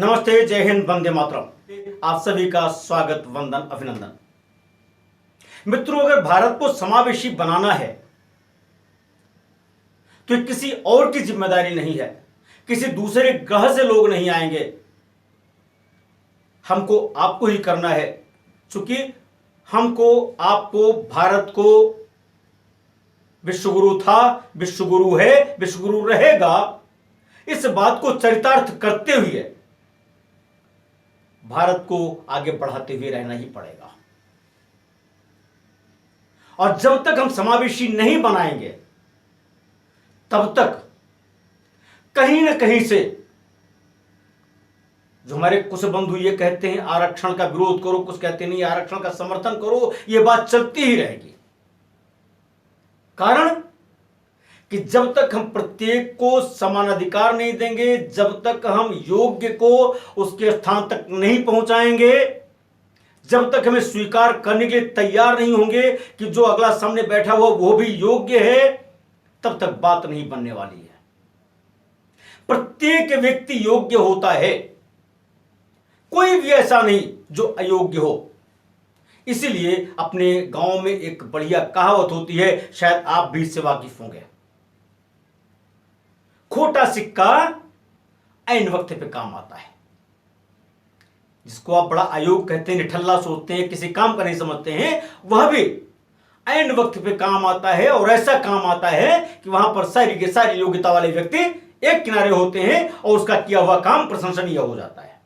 नमस्ते, जय हिंद, वंदे मातरम। आप सभी का स्वागत, वंदन, अभिनंदन। मित्रों, अगर भारत को समावेशी बनाना है तो किसी और की जिम्मेदारी नहीं है, किसी दूसरे ग्रह से लोग नहीं आएंगे, हमको आपको ही करना है। क्योंकि हमको आपको भारत को विश्वगुरु था, विश्वगुरु है, विश्वगुरु रहेगा, इस बात को चरितार्थ करते हुए भारत को आगे बढ़ाते हुए रहना ही पड़ेगा। और जब तक हम समावेशी नहीं बनाएंगे तब तक कहीं ना कहीं से जो हमारे कुछ बंधु ये कहते हैं आरक्षण का विरोध करो, कुछ कहते नहीं आरक्षण का समर्थन करो, ये बात चलती ही रहेगी। कारण कि जब तक हम प्रत्येक को समान अधिकार नहीं देंगे, जब तक हम योग्य को उसके स्थान तक नहीं पहुंचाएंगे, जब तक हमें स्वीकार करने के लिए तैयार नहीं होंगे कि जो अगला सामने बैठा हुआ वो भी योग्य है, तब तक बात नहीं बनने वाली है। प्रत्येक व्यक्ति योग्य होता है, कोई भी ऐसा नहीं जो अयोग्य हो। इसीलिए अपने गांव में एक बढ़िया कहावत होती है, शायद आप भी इससे वाकिफ होंगे। खोटा सिक्का ऐन वक्त पे काम आता है। जिसको आप बड़ा अयोग कहते हैं, निठल्ला सोचते हैं, किसी काम का नहीं समझते हैं, वह भी ऐन वक्त पे काम आता है। और ऐसा काम आता है कि वहां पर सारी के सारी योग्यता वाले व्यक्ति एक किनारे होते हैं और उसका किया हुआ काम प्रशंसनीय हो जाता है।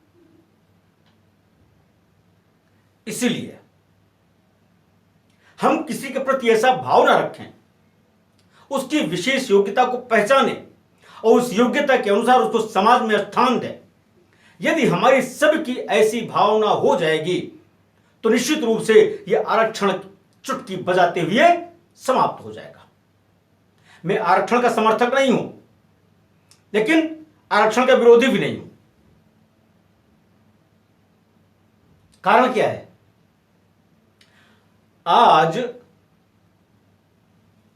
इसीलिए हम किसी के प्रति ऐसा भाव ना रखें, उसकी विशेष योग्यता को पहचानें और उस योग्यता के अनुसार उसको समाज में स्थान दें। यदि हमारी सबकी ऐसी भावना हो जाएगी तो निश्चित रूप से यह आरक्षण चुटकी बजाते हुए समाप्त हो जाएगा। मैं आरक्षण का समर्थक नहीं हूं, लेकिन आरक्षण का विरोधी भी नहीं हूं। कारण क्या है? आज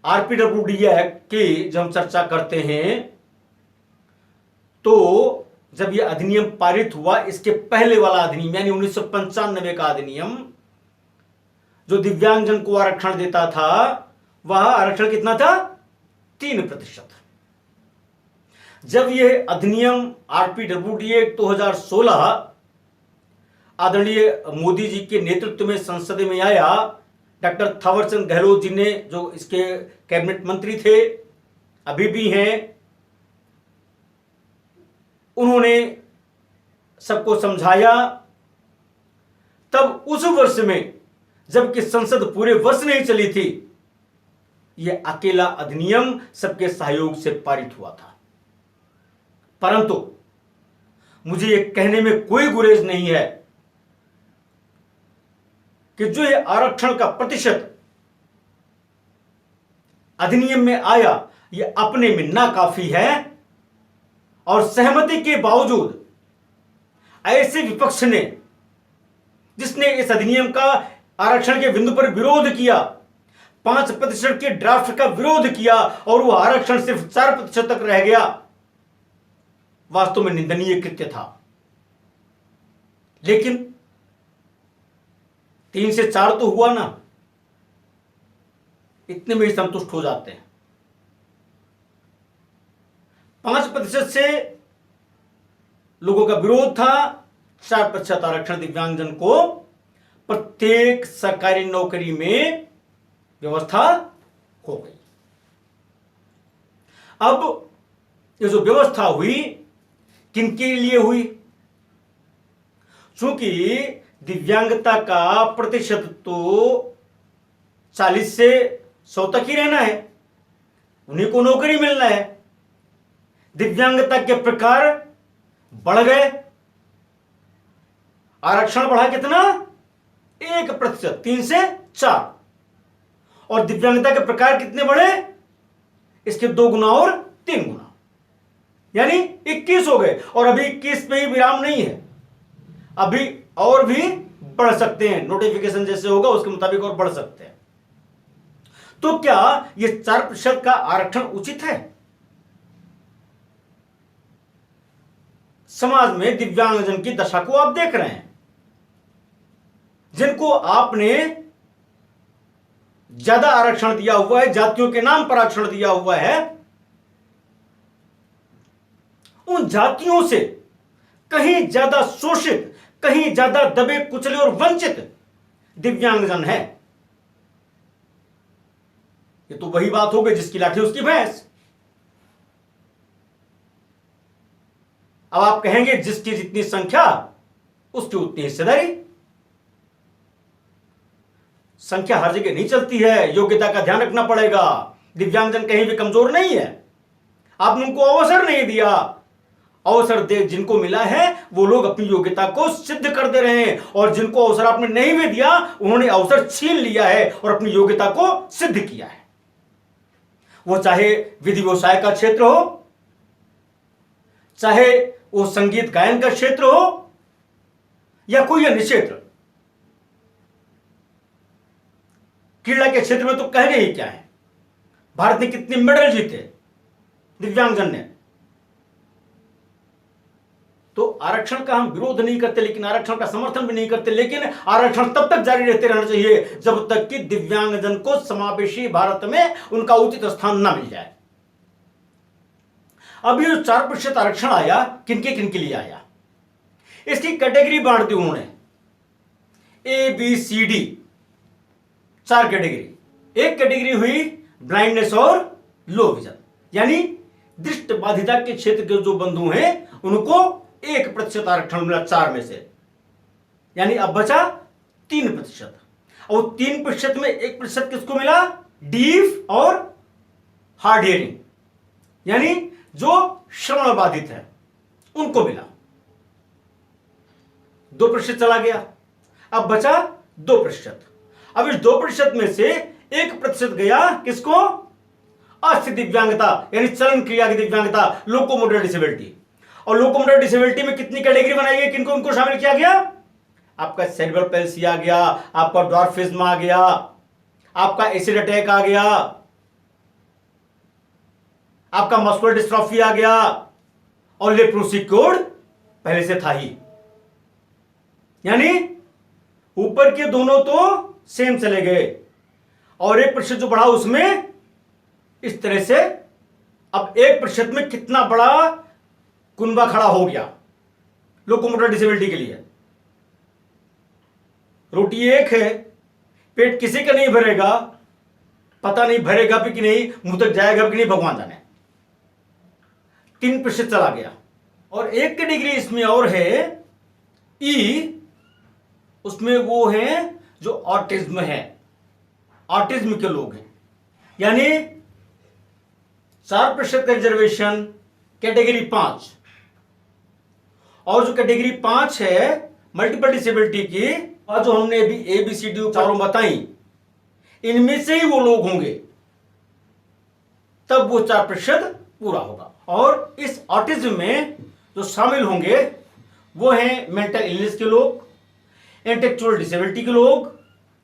आरपीडब्ल्यूडी एक्ट की जब हम चर्चा करते हैं तो जब यह अधिनियम पारित हुआ, इसके पहले वाला अधिनियम यानी 1995 का अधिनियम जो दिव्यांगजन को आरक्षण देता था, वह आरक्षण कितना था? 3%। जब यह अधिनियम आरपीडब्ल्यूडी एक्ट 2016 आदरणीय मोदी जी के नेतृत्व में संसद में आया, डॉक्टर थावरचंद गहलोत जी ने, जो इसके कैबिनेट मंत्री थे, अभी भी हैं, उन्होंने सबको समझाया। तब उस वर्ष में, जबकि संसद पूरे वर्ष नहीं चली थी, यह अकेला अधिनियम सबके सहयोग से पारित हुआ था। परंतु मुझे यह कहने में कोई गुरेज नहीं है कि जो यह आरक्षण का प्रतिशत अधिनियम में आया, यह अपने में नाकाफी है। और सहमति के बावजूद ऐसे विपक्ष ने, जिसने इस अधिनियम का आरक्षण के बिंदु पर विरोध किया, 5% के ड्राफ्ट का विरोध किया और वह आरक्षण सिर्फ 4% तक रह गया, वास्तव में निंदनीय कृत्य था। लेकिन 3 से 4 तो हुआ ना, इतने में ही संतुष्ट हो जाते हैं। 5% से लोगों का विरोध था, 4% आरक्षण दिव्यांगजन को प्रत्येक सरकारी नौकरी में व्यवस्था हो गई। अब ये जो व्यवस्था हुई, किनके लिए हुई? चूंकि दिव्यांगता का प्रतिशत तो 40 से 100 तक ही रहना है, उन्हीं को नौकरी मिलना है। दिव्यांगता के प्रकार बढ़ गए, आरक्षण बढ़ा कितना? 1%, 3 से 4। और दिव्यांगता के प्रकार कितने बढ़े? इसके 2 गुना और 3 गुना, यानी 21 हो गए। और अभी 21 पे ही विराम नहीं है, अभी और भी बढ़ सकते हैं। नोटिफिकेशन जैसे होगा उसके मुताबिक और बढ़ सकते हैं। तो क्या यह 4% का आरक्षण उचित है? समाज में दिव्यांगजन की दशा को आप देख रहे हैं। जिनको आपने ज्यादा आरक्षण दिया हुआ है, जातियों के नाम पर आरक्षण दिया हुआ है, उन जातियों से कहीं ज्यादा शोषित, कहीं ज्यादा दबे कुचले और वंचित दिव्यांगजन है। ये तो वही बात हो गई, जिसकी लाठी उसकी भैंस। अब आप कहेंगे जिसकी जितनी संख्या उसकी उतनी हिस्सेदारी। संख्या हर जगह नहीं चलती है, योग्यता का ध्यान रखना पड़ेगा। दिव्यांगजन कहीं भी कमजोर नहीं है, आपने उनको अवसर नहीं दिया। अवसर दे जिनको मिला है वो लोग अपनी योग्यता को सिद्ध कर दे रहे हैं, और जिनको अवसर आपने नहीं भी दिया उन्होंने अवसर छीन लिया है और अपनी योग्यता को सिद्ध किया है। वो चाहे विधि व्यवसाय का क्षेत्र हो, चाहे वो संगीत गायन का क्षेत्र हो, या कोई अन्य क्षेत्र। क्रीड़ा के क्षेत्र में तो कहने ही क्या है, भारत ने कितने मेडल जीते दिव्यांगजन ने। तो आरक्षण का हम विरोध नहीं करते, लेकिन आरक्षण का समर्थन भी नहीं करते, लेकिन आरक्षण तब तक जारी रहते रहना चाहिए जब तक कि दिव्यांगजन को समावेशी भारत में उनका उचित स्थान न मिल जाए। अब ये 4% आरक्षण आया, किनके लिए आया, इसकी कैटेगरी बांट दी उन्होंने, ABCD 4 कैटेगरी। एक कैटेगरी हुई ब्लाइंडनेस और लो विजन, यानी दृष्टि बाधिता के क्षेत्र के जो बंधु हैं उनको 1% आरक्षण मिला 4 में से, यानी अब बचा 3%। और 3% में 1% किसको मिला, डीफ और हार्ड हियरिंग, यानी जो श्रवण बाधित है उनको मिला। 2% चला गया, अब बचा 2%। अब इस 2% में से 1% गया किसको, अस्थि दिव्यांगता, यानी चलन क्रिया की दिव्यांगता, लोकोमोटर डिसेबिलिटी। और लोकोमोटर डिसेबिलिटी में कितनी कैटेगरी बनाई गई, किनको उनको शामिल किया गया, आपका सेरेब्रल पैल्सी आ गया, आपका ड्वार्फिज्म आ गया, आपका एसिड अटैक आ गया, आपका मस्कुलर डिस्ट्रॉफी आ गया, और लेप्रोसी कोड पहले से था ही। यानी ऊपर के दोनों तो सेम चले गए, और 1% जो बढ़ा उसमें इस तरह से अब 1% में कितना बड़ा कुनबा खड़ा हो गया लोकोमोटर डिसेबिलिटी के लिए। रोटी एक है, पेट किसी का नहीं भरेगा, पता नहीं भरेगा भी कि नहीं, मुंह तक जाएगा भी कि नहीं, भगवान जाने। 3% चला गया। और एक कैटेगरी इसमें और है, ई, उसमें वो है जो ऑटिज्म है, ऑटिज्म के लोग हैं, यानी 4% का रिजर्वेशन कैटेगरी 5। और जो कैटेगरी 5 है मल्टीपल डिसेबिलिटी की, और जो हमने अभी ABCD चारों बताई, इनमें से ही वो लोग होंगे, तब वो 4% पूरा होगा। और इस ऑटिज्म में जो शामिल होंगे वो हैं मेंटल इलनेस के लोग, इंटेलेक्चुअल डिसेबिलिटी के लोग,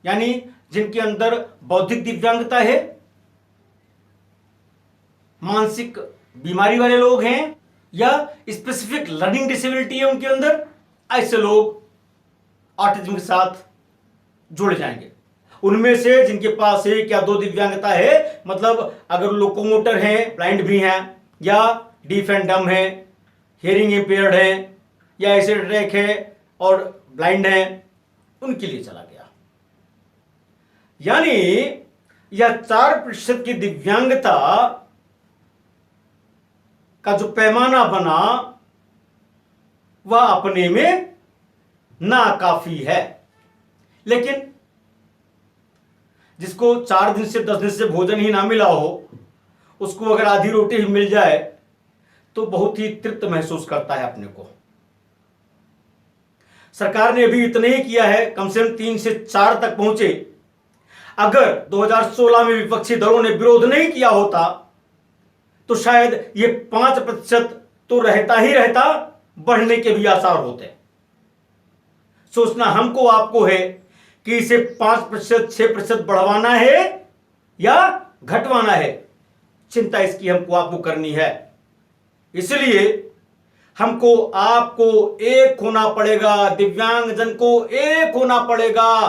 यानी जिनके अंदर बौद्धिक दिव्यांगता है, मानसिक बीमारी वाले लोग हैं, या स्पेसिफिक लर्निंग डिसेबिलिटी है उनके अंदर, ऐसे लोग ऑटिज्म के साथ जुड़ जाएंगे। उनमें से जिनके पास 1 या 2 दिव्यांगता है, मतलब अगर लोकोमोटर हैं, ब्लाइंड भी हैं, या डीफ एंड डम है, हियरिंग इंपेयर्ड है, या एसिड अटैक है और ब्लाइंड है, उनके लिए चला गया। यानी यह 4% की दिव्यांगता का जो पैमाना बना वह अपने में नाकाफी है। लेकिन जिसको 4 दिन से 10 दिन से भोजन ही ना मिला हो, उसको अगर आधी रोटी ही मिल जाए तो बहुत ही तृप्त महसूस करता है अपने को। सरकार ने अभी इतना ही किया है, कम से कम 3 से 4 तक पहुंचे। अगर 2016 में विपक्षी दलों ने विरोध नहीं किया होता तो शायद ये 5% तो रहता ही रहता, बढ़ने के भी आसार होते। सोचना हमको आपको है कि इसे 5%, 6% बढ़वाना है या घटवाना है। चिंता इसकी हमको आपको करनी है। इसलिए हमको आपको एक होना पड़ेगा, दिव्यांगजन को एक होना पड़ेगा,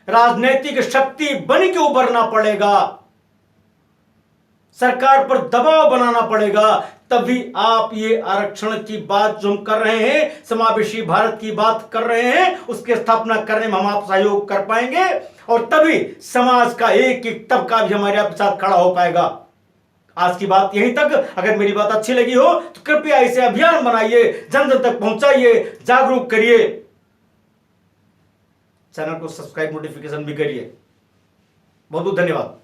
राजनीतिक शक्ति बन के उभरना पड़ेगा, सरकार पर दबाव बनाना पड़ेगा, तभी आप ये आरक्षण की बात जो हम कर रहे हैं, समावेशी भारत की बात कर रहे हैं, उसकी स्थापना करने में हम आप सहयोग कर पाएंगे और तभी समाज का एक एक तबका भी हमारे आपके साथ खड़ा हो पाएगा। आज की बात यहीं तक। अगर मेरी बात अच्छी लगी हो तो कृपया इसे अभियान बनाइए, जन जन तक पहुंचाइए, जागरूक करिए, चैनल को सब्सक्राइब, नोटिफिकेशन भी करिए। बहुत बहुत धन्यवाद।